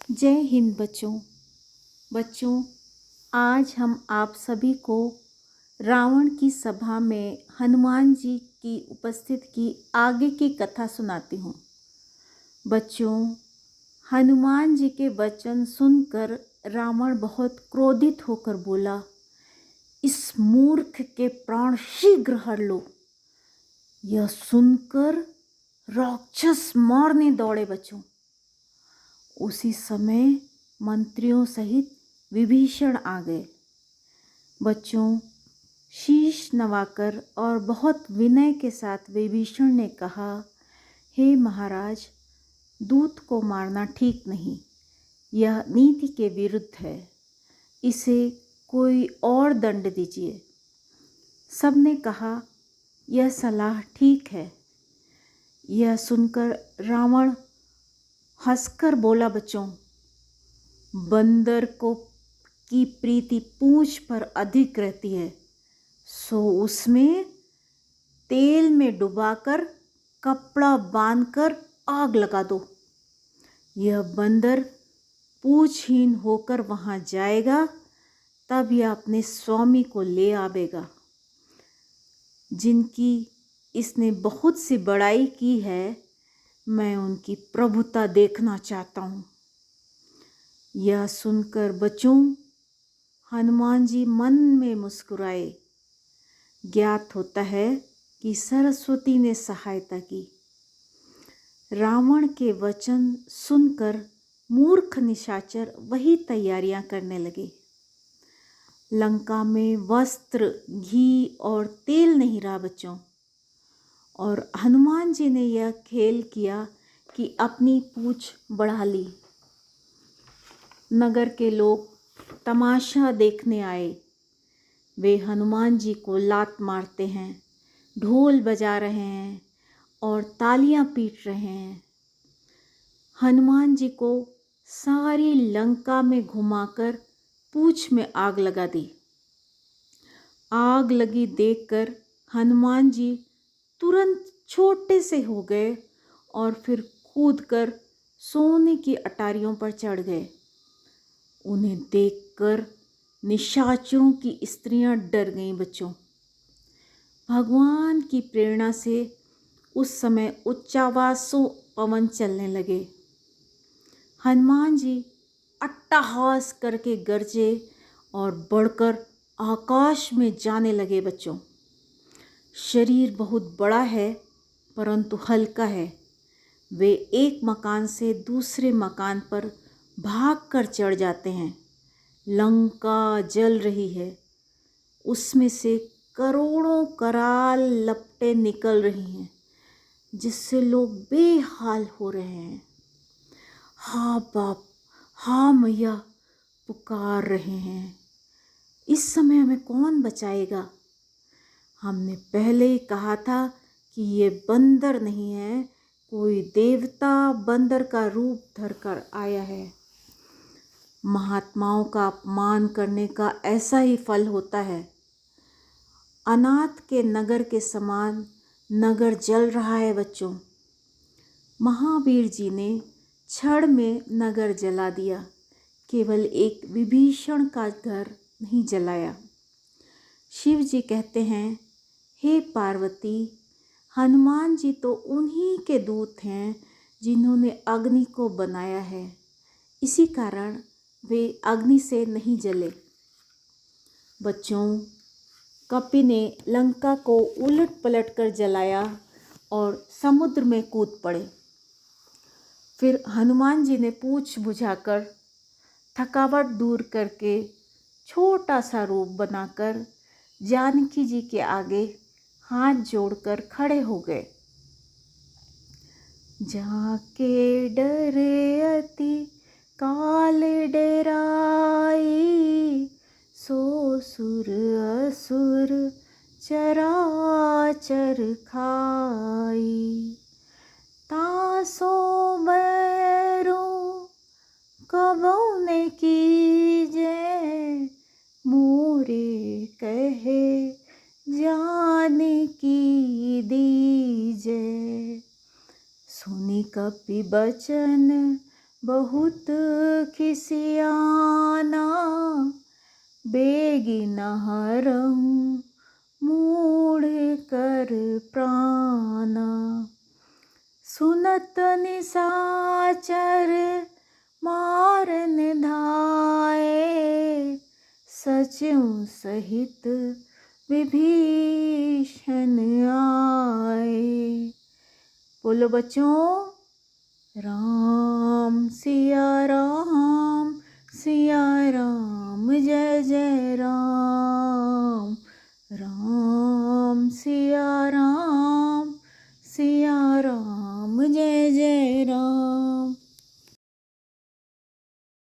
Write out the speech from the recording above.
जय हिंद बच्चों। आज हम आप सभी को रावण की सभा में हनुमान जी की उपस्थिति की आगे की कथा सुनाती हूँ। बच्चों, हनुमान जी के वचन सुनकर रावण बहुत क्रोधित होकर बोला, इस मूर्ख के प्राण शीघ्र हर लो। यह सुनकर राक्षस मारने दौड़े बच्चों। उसी समय मंत्रियों सहित विभीषण आ गए। बच्चों, शीश नवाकर और बहुत विनय के साथ विभीषण ने कहा, हे महाराज, दूत को मारना ठीक नहीं, यह नीति के विरुद्ध है, इसे कोई और दंड दीजिए। सबने कहा, यह सलाह ठीक है। यह सुनकर रावण हंसकर बोला, बच्चों, बंदर को की प्रीति पूंछ पर अधिक रहती है, सो उसमें तेल में डुबाकर कपड़ा बांधकर आग लगा दो। यह बंदर पूंछहीन होकर वहां जाएगा, तब यह अपने स्वामी को ले आवेगा। जिनकी इसने बहुत सी बड़ाई की है, मैं उनकी प्रभुता देखना चाहता हूँ। यह सुनकर बच्चों हनुमान जी मन में मुस्कुराए। ज्ञात होता है कि सरस्वती ने सहायता की। रावण के वचन सुनकर मूर्ख निशाचर वही तैयारियां करने लगे। लंका में वस्त्र, घी और तेल नहीं रहा बच्चों, और हनुमान जी ने यह खेल किया कि अपनी पूंछ बढ़ा ली। नगर के लोग तमाशा देखने आए। वे हनुमान जी को लात मारते हैं, ढोल बजा रहे हैं और तालियां पीट रहे हैं। हनुमान जी को सारी लंका में घुमाकर पूंछ में आग लगा दी। आग लगी देखकर हनुमान जी तुरंत छोटे से हो गए और फिर कूदकर सोने की अटारियों पर चढ़ गए। उन्हें देखकर निशाचरों की स्त्रियां डर गईं बच्चों। भगवान की प्रेरणा से उस समय उच्चावासों पवन चलने लगे। हनुमान जी अट्टहास करके गरजे और बढ़कर आकाश में जाने लगे बच्चों। शरीर बहुत बड़ा है परंतु हल्का है। वे एक मकान से दूसरे मकान पर भागकर चढ़ जाते हैं। लंका जल रही है, उसमें से करोड़ों कराल लपटें निकल रही हैं, जिससे लोग बेहाल हो रहे हैं। हाँ बाप, हाँ मैया पुकार रहे हैं। इस समय हमें कौन बचाएगा? हमने पहले ही कहा था कि ये बंदर नहीं है, कोई देवता बंदर का रूप धरकर आया है। महात्माओं का अपमान करने का ऐसा ही फल होता है। अनाथ के नगर के समान नगर जल रहा है बच्चों। महावीर जी ने क्षण में नगर जला दिया, केवल एक विभीषण का घर नहीं जलाया। शिव जी कहते हैं, हे पार्वती, हनुमान जी तो उन्हीं के दूत हैं जिन्होंने अग्नि को बनाया है, इसी कारण वे अग्नि से नहीं जले। बच्चों, कपि ने लंका को उलट पलट कर जलाया और समुद्र में कूद पड़े। फिर हनुमान जी ने पूंछ बुझाकर थकावट दूर करके छोटा सा रूप बनाकर जानकी जी के आगे हाथ जोड़कर खड़े हो गए। जाके डरे अति काल डराई, सो सुर असुर चराचर खाई। तासो बैरो कबहु ने कीजे, मोरे कहे जानकी दीजे। सुनि कपि बचन बहुत खिसियाना बेगी न हरऊँ मूढ़ कर प्राणा। सुनत निशाचर मारन धाये सचमुँ सहित विभीषण आए। बोलो बच्चों, राम सिया राम जय जय राम। राम सिया राम जय जय राम।